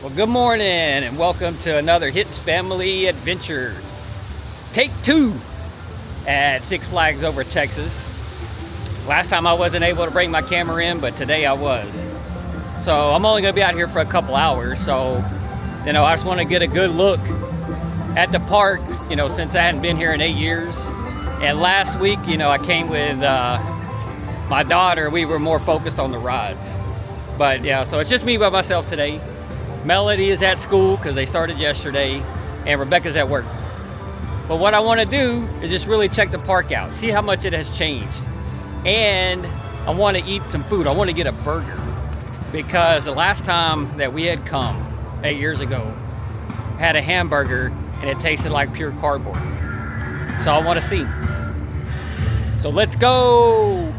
Well, good morning and welcome to another Hits Family Adventure. Take 2 at Six Flags over Texas. Last time I wasn't able to bring my camera in, but today I was. So I'm only gonna be out here for a couple hours. So, I just want to get a good look at the park, since I hadn't been here in 8 years. And last week, I came with my daughter. We were more focused on the rides. But yeah, so it's just me by myself today. Melody is at school because they started yesterday, and Rebecca's at work. But what I want to do is just really check the park out, see how much it has changed. And I want to eat some food. I want to get a burger because the last time that we had come 8 years ago, had a hamburger and it tasted like pure cardboard. So I want to see. So let's go.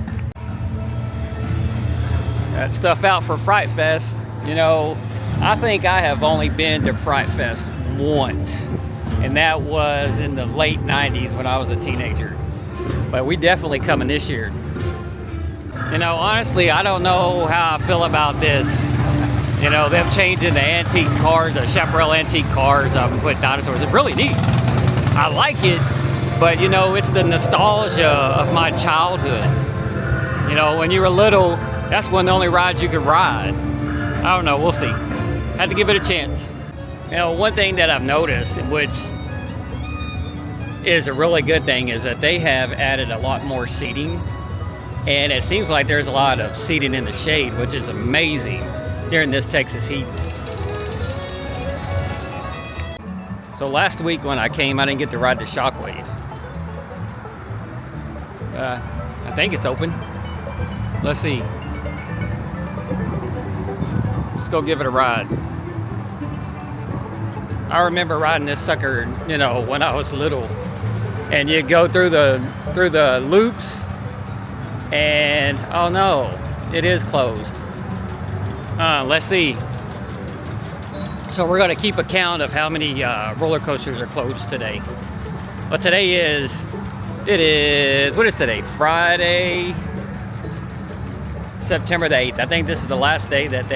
That stuff out for Fright Fest. I think I have only been to Fright Fest once, and that was in the late 90s when I was a teenager. But we definitely coming this year. Honestly, I don't know how I feel about this. Them changing the antique cars, the Chaparral antique cars, putting dinosaurs. It's really neat. I like it, but it's the nostalgia of my childhood. When you were little, that's one of the only rides you could ride. I don't know, we'll see. Had to give it a chance. One thing that I've noticed, which is a really good thing, is that they have added a lot more seating. And it seems like there's a lot of seating in the shade, which is amazing during this Texas heat. So last week when I came, I didn't get to ride the Shockwave. I think it's open. Let's see. Let's go give it a ride. I remember riding this sucker, when I was little, and you go through the loops, and oh no, it is closed. Let's see. So we're gonna keep a count of how many roller coasters are closed today. Well, what is today? Friday, September the 8th. I think this is the last day that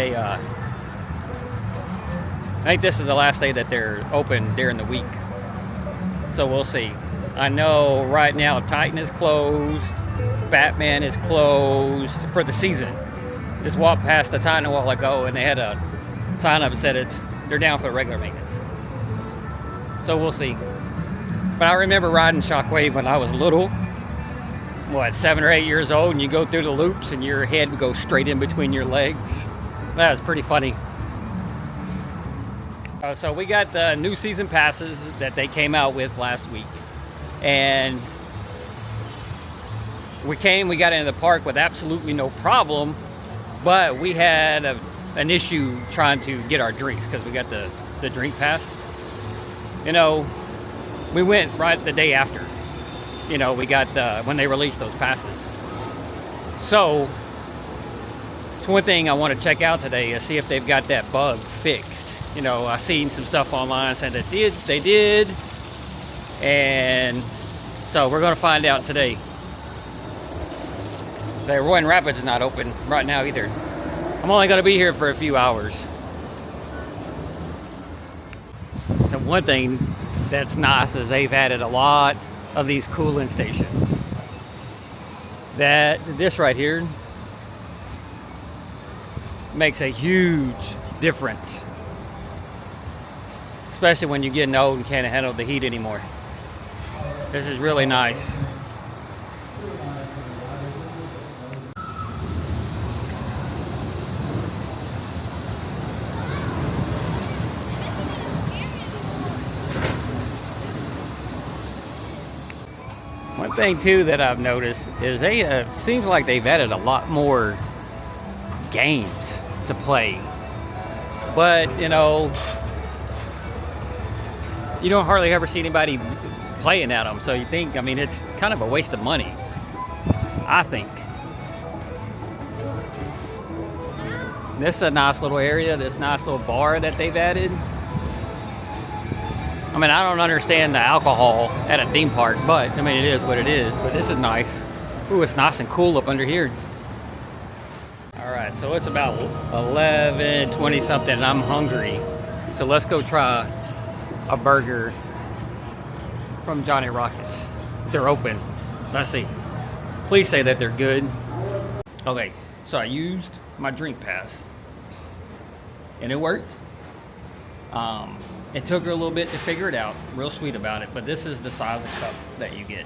they're open during the week. So we'll see. I know right now Titan is closed, Batman is closed for the season. Just walked past the Titan a while ago and they had a sign up that said they're down for regular maintenance. So we'll see. But I remember riding Shockwave when I was little, 7 or 8 years old, and you go through the loops and your head would go straight in between your legs. That was pretty funny. So we got the new season passes that they came out with last week. And we got into the park with absolutely no problem, but we had an issue trying to get our drinks because we got the drink pass. We went right the day after. We got when they released those passes. So it's one thing I want to check out today is see if they've got that bug fixed. I've seen some stuff online saying that they did, and so we're going to find out today. The Roaring Rapids is not open right now either. I'm only going to be here for a few hours. So one thing that's nice is they've added a lot of these cooling stations. This right here makes a huge difference, especially when you're getting old and can't handle the heat anymore. This is really nice. One thing too that I've noticed is they seems like they've added a lot more games to play, but you don't hardly ever see anybody playing at them. So you think, it's kind of a waste of money, I think. This is a nice little area, this nice little bar that they've added. I don't understand the alcohol at a theme park, but it is what it is. But this is nice. Ooh, it's nice and cool up under here. All right, so it's about 11:20 something and I'm hungry. So let's go try a burger from Johnny Rockets. They're open. Let's see. Please say that they're good. Okay, so I used my drink pass and it worked. It took her a little bit to figure it out. Real sweet about it, but this is the size of cup that you get.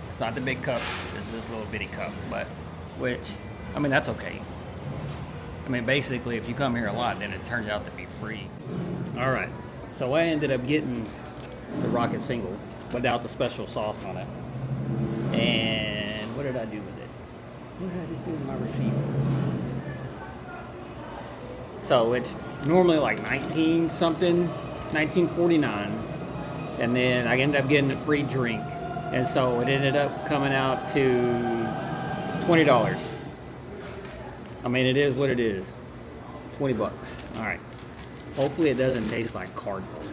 It's not the big cup. This is this little bitty cup, but which, I mean, that's okay. I mean, basically, if you come here a lot, then it turns out to be free. All right, so I ended up getting the Rocket Single without the special sauce on it. And what did I do with it? What did I just do with my receipt? So it's normally like 19 something, 19.49, and then I ended up getting a free drink, and so it ended up coming out to $20. I mean, it is what it is. 20 bucks. All right. Hopefully it doesn't taste like cardboard.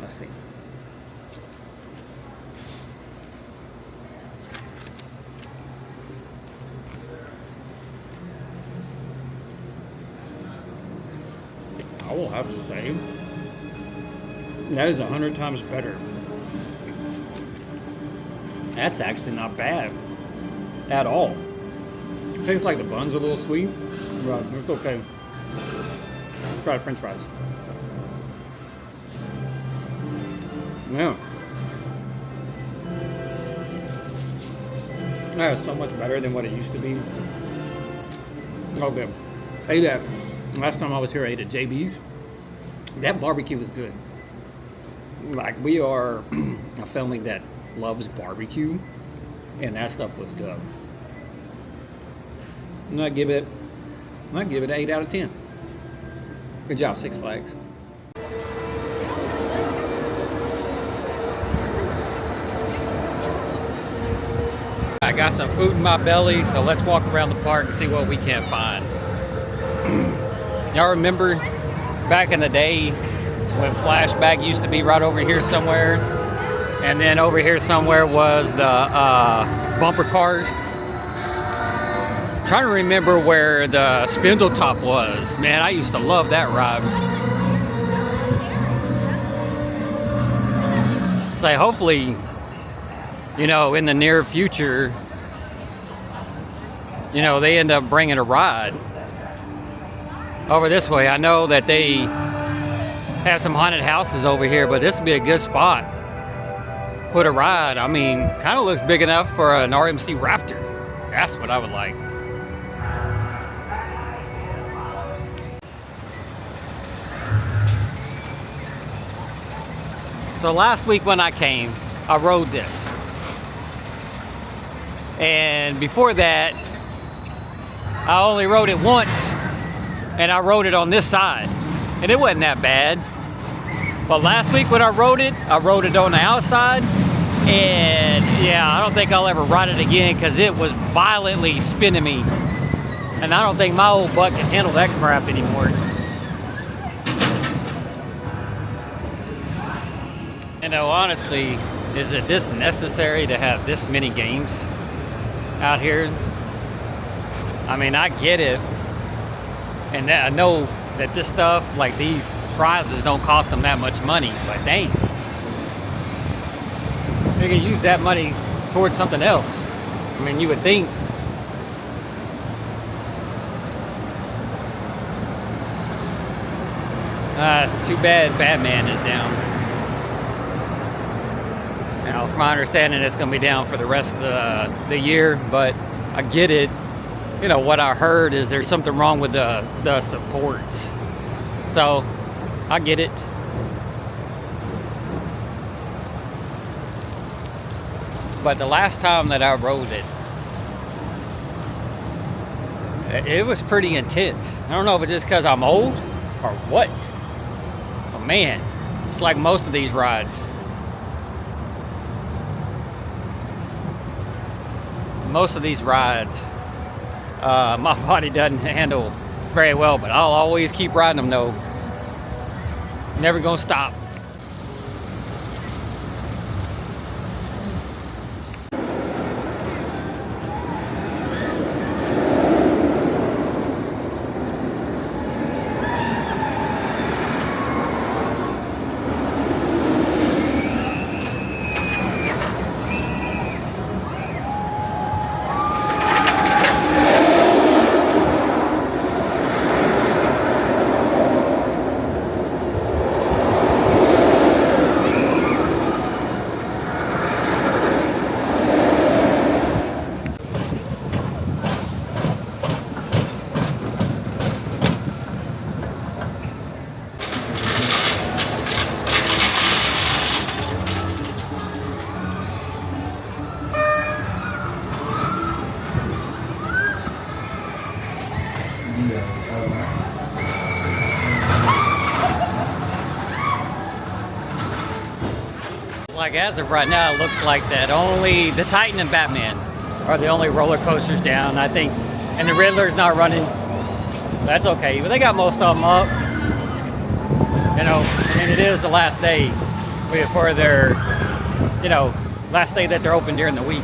Let's see. I will have to say, that is 100 times better. That's actually not bad at all. It tastes like the bun's a little sweet, but it's okay. Try the French fries. Yeah. That is so much better than what it used to be. Okay. I ate that. Last time I was here, I ate at JB's. That barbecue was good. Like, we are a family that loves barbecue, and that stuff was good. And I give it an 8 out of 10. Good job, Six Flags. I got some food in my belly, so let's walk around the park and see what we can find. Y'all remember back in the day when Flashback used to be right over here somewhere, and then over here somewhere was the bumper cars? Trying to remember where the Spindle Top was. Man, I used to love that ride. So hopefully, you know, in the near future, you know, they end up bringing a ride over this way. I know that they have some haunted houses over here, but this would be a good spot. Put a ride. I mean, kind of looks big enough for an RMC Raptor. That's what I would like. So last week when I came, I rode this. And before that, I only rode it once, and I rode it on this side. And it wasn't that bad. But last week when I rode it on the outside, and yeah, I don't think I'll ever ride it again because it was violently spinning me. And I don't think my old butt can handle that crap anymore. You know, honestly, is it this necessary to have this many games out here? I mean, I get it. And I know that this stuff, like these prizes, don't cost them that much money, but dang. They could use that money towards something else. I mean, you would think. Too bad Batman is down. Now, from my understanding, it's going to be down for the rest of the year, but I get it. You know, what I heard is there's something wrong with the supports. So, I get it. But the last time that I rode it, it was pretty intense. I don't know if it's just because I'm old or what. But man, it's like most of these rides. Most of these rides, my body doesn't handle very well, but I'll always keep riding them though. Never gonna stop. Like as of right now, it looks like that only the Titan and Batman are the only roller coasters down, I think, and the Riddler's not running. That's okay, but they got most of them up. You know, and it is the last day for their, you know, last day that they're open during the week.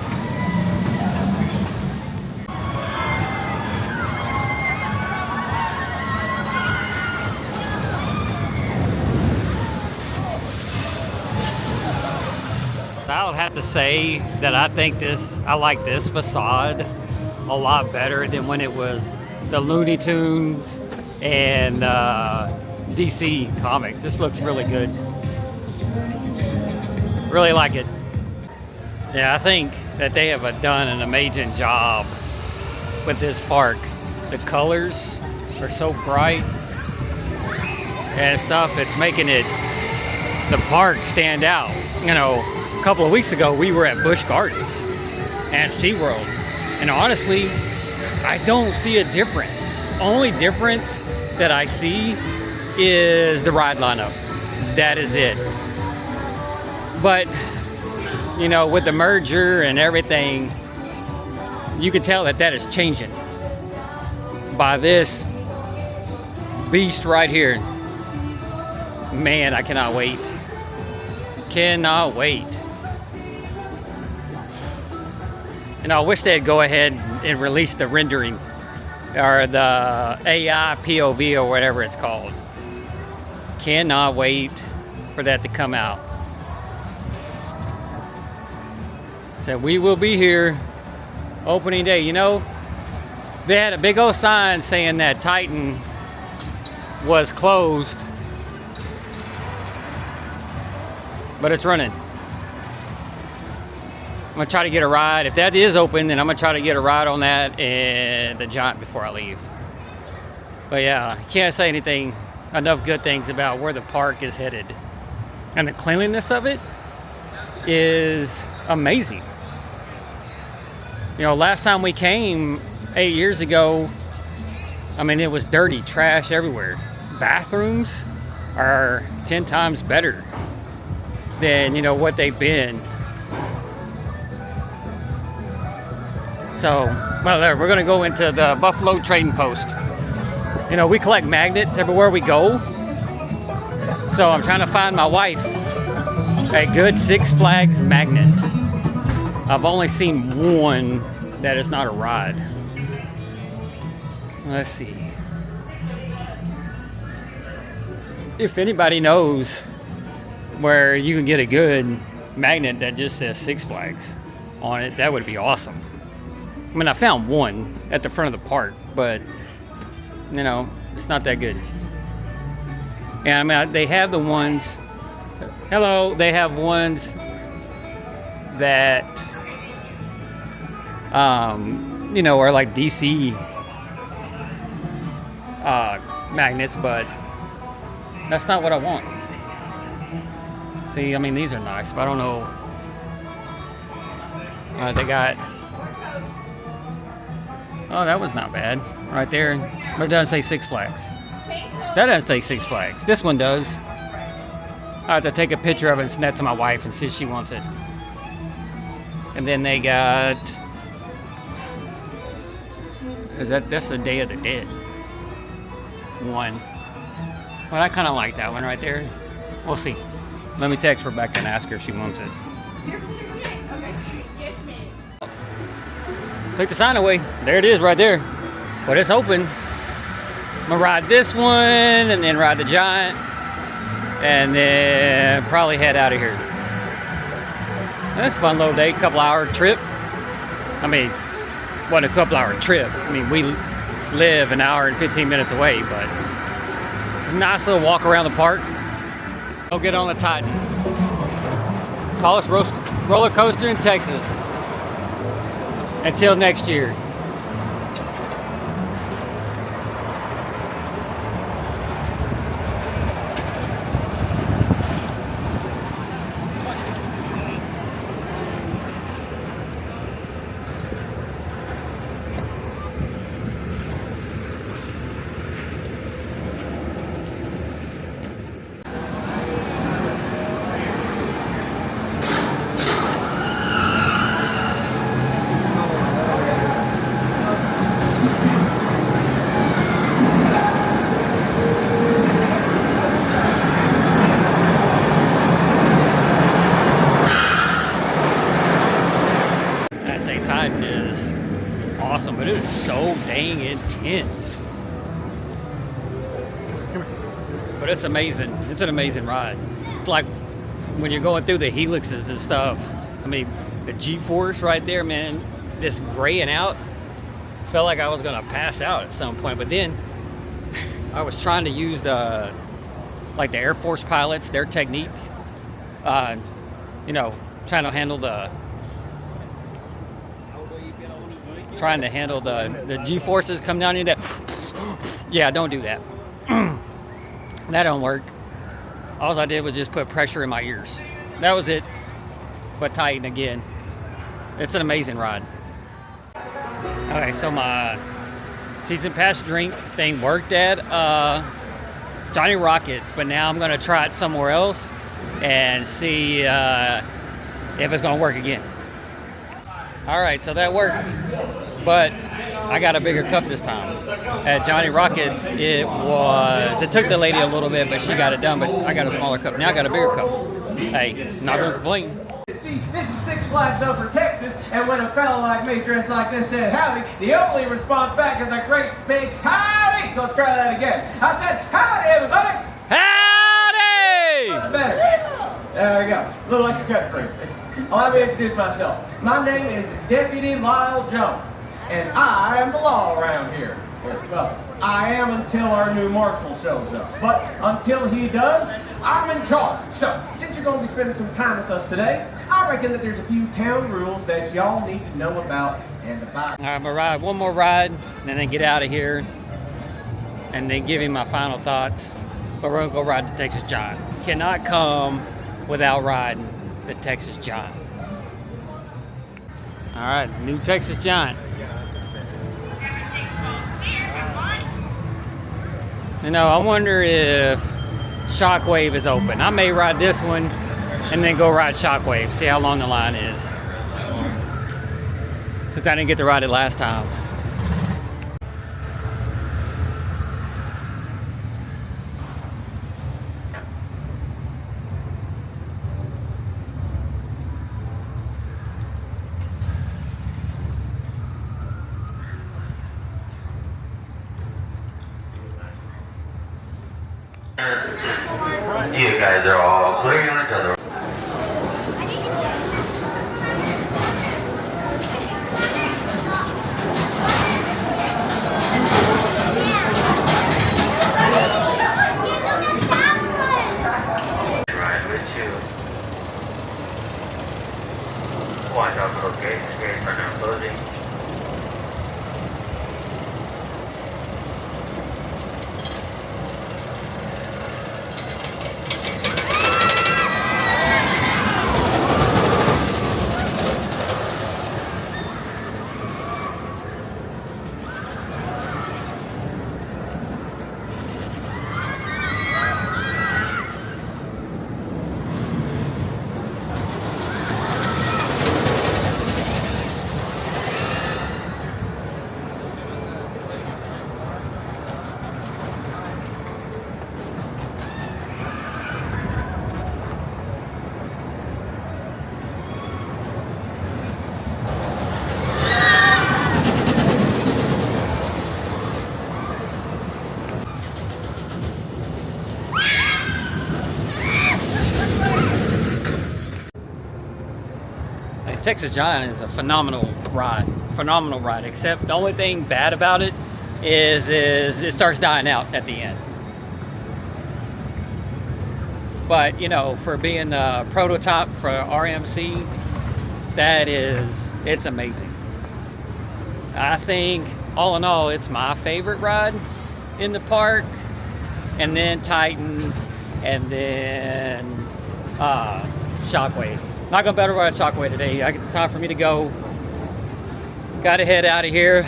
I would have to say that I like this facade a lot better than when it was the Looney Tunes and DC Comics. This looks really good. Really like it. Yeah, I think that they have done an amazing job with this park. The colors are so bright and stuff. It's making the park stand out. You know, a couple of weeks ago we were at Busch Gardens and SeaWorld, and honestly, I don't see a difference. Only difference that I see is the ride lineup. That is it. But you know, with the merger and everything, you can tell that is changing by this beast right here. Man, I cannot wait. Cannot wait. And I wish they'd go ahead and release the rendering or the AI POV or whatever it's called. Cannot wait for that to come out. So we will be here opening day. You know, they had a big old sign saying that Titan was closed, but it's running. I'm gonna try to get a ride. If that is open, then I'm gonna try to get a ride on that and the Giant before I leave. But yeah, I can't say anything, enough good things about where the park is headed. And the cleanliness of it is amazing. You know, last time we came 8 years ago, I mean, it was dirty, trash everywhere. Bathrooms are 10 times better than, you know, what they've been. So, well, there, we're gonna go into the Buffalo Trading Post. You know, we collect magnets everywhere we go. So I'm trying to find my wife a good Six Flags magnet. I've only seen one that is not a ride. Let's see. If anybody knows where you can get a good magnet that just says Six Flags on it, that would be awesome. I mean, I found one at the front of the park, but you know, it's not that good. And I mean, they have the ones, they have ones that you know, are like DC magnets, but that's not what I want. See, I mean, these are nice, but I don't know. They got, oh, that was not bad right there, but it doesn't say Six Flags. That doesn't say Six Flags. This one does. I have to take a picture of it and send that to my wife and see if she wants it. And then they got, that's the Day of the Dead one. Well, I kind of like that one right there. We'll see. Let me text Rebecca and ask her if she wants it. Take the sign away. There it is right there. But it's open. I'm gonna ride this one and then ride the Giant and then probably head out of here. That's a fun little day, couple hour trip. I mean, wasn't a couple hour trip. I mean, we live an hour and 15 minutes away, but nice little walk around the park. Go get on the Titan. Tallest roller coaster in Texas. Until next year. but it's amazing. It's an amazing ride. It's like when you're going through the helixes and stuff. I mean, the G-force right there, man, this graying out, felt like I was gonna pass out at some point. But then I was trying to use the Air Force pilots, their technique, you know, trying to handle the G-forces come down into that. Yeah, don't do that. That don't work. All I did was just put pressure in my ears. That was it. But tighten again. It's an amazing ride. Okay, so my season pass drink thing worked at Johnny Rockets, but now I'm gonna try it somewhere else and see if it's gonna work again. All right, so that worked, but I got a bigger cup this time. At Johnny Rockets, it took the lady a little bit, but she got it done, but I got a smaller cup. Now I got a bigger cup. Hey, not gonna complain. See, this is Six Flags Over Texas, and when a fella like me dressed like this said howdy, the only response back is a great big howdy. So let's try that again. I said howdy, everybody. Howdy! That's better. There we go. A little extra cut for you. Let me introduce myself. My name is Deputy Lyle Jones, and I am the law around here. Well, I am until our new marshal shows up. But until he does, I'm in charge. So, since you're going to be spending some time with us today, I reckon that there's a few town rules that y'all need to know about and abide. All right, I'm gonna ride one more ride and then get out of here and then give you my final thoughts. But we're gonna go ride the Texas Giant. Cannot come without riding the Texas Giant. All right, new Texas Giant. You know, I wonder if Shockwave is open. I may ride this one and then go ride Shockwave, see how long the line is. Since I didn't get to ride it last time. You guys are all clear on each other. Right with you. Watch out for gates are now closing. Texas Giant is a phenomenal ride, except the only thing bad about it is it starts dying out at the end. But you know, for being a prototype for RMC, it's amazing. I think all in all, it's my favorite ride in the park, and then Titan, and then Shockwave. Not gonna better ride Shockwave today. Time for me to go. Got to head out of here.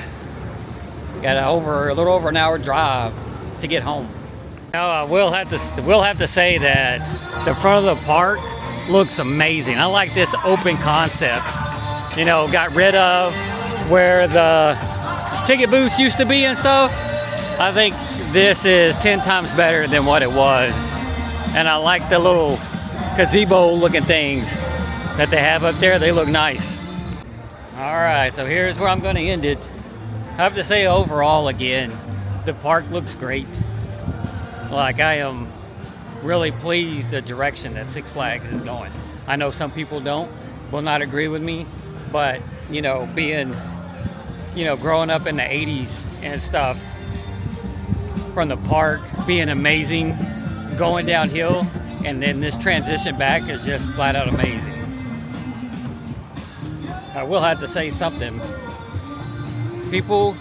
Got a little over an hour drive to get home. Now I will have to say that the front of the park looks amazing. I like this open concept. You know, got rid of where the ticket booths used to be and stuff. I think this is 10 times better than what it was. And I like the little gazebo looking things that they have up there. They look nice. All right, so here's where I'm going to end it. I have to say overall again, the park looks great. Like I am really pleased the direction that Six Flags is going. I know some people will not agree with me, but you know, being, you know, growing up in the 80s and stuff, from the park being amazing, going downhill, and then this transition back is just flat out amazing. I will have to say something. People,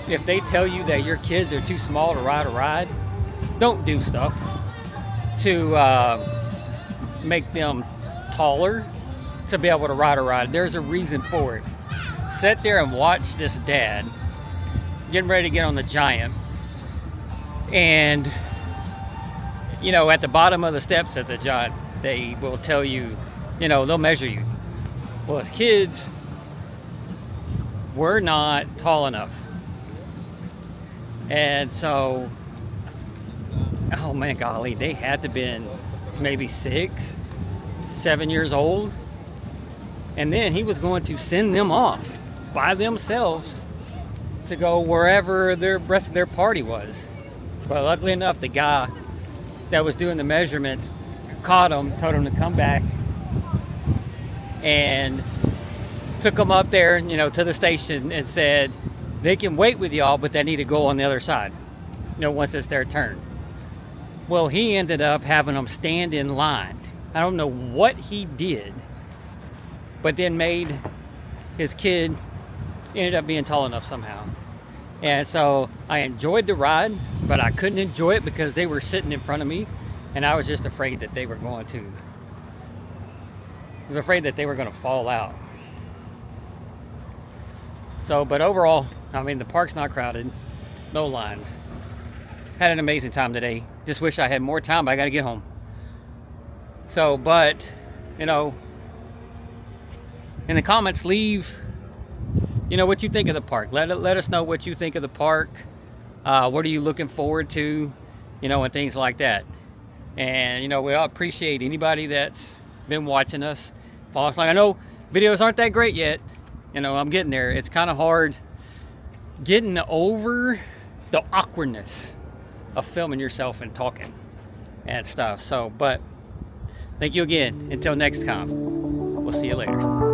if they tell you that your kids are too small to ride a ride, don't do stuff to make them taller to be able to ride a ride. There's a reason for it. Sit there and watch this dad getting ready to get on the Giant, and you know, at the bottom of the steps at the Giant, they will tell you, you know, they'll measure you. Well, as kids, we're not tall enough. And so, oh man, golly, they had to been maybe 6, 7 years old. And then he was going to send them off by themselves to go wherever the rest of their party was. But luckily enough, the guy that was doing the measurements caught him, told him to come back, and took them up there, you know, to the station, and said they can wait with y'all, but they need to go on the other side, you know, once it's their turn. Well, he ended up having them stand in line. I don't know what he did, but then made his kid ended up being tall enough somehow. And so I enjoyed the ride, but I couldn't enjoy it because they were sitting in front of me, and I was just afraid that they were going to, I was afraid that they were going to fall out. So, but overall, I mean, the park's not crowded, no lines. Had an amazing time today. Just wish I had more time, but I got to get home. So, but, you know, in the comments, leave, you know, what you think of the park. Let us know what you think of the park. What are you looking forward to, you know, and things like that. And, you know, we all appreciate anybody that's been watching us. Follow us. Like, I know videos aren't that great yet. You know, I'm getting there. It's kind of hard getting over the awkwardness of filming yourself and talking and stuff. So, but thank you again. Until next time, we'll see you later.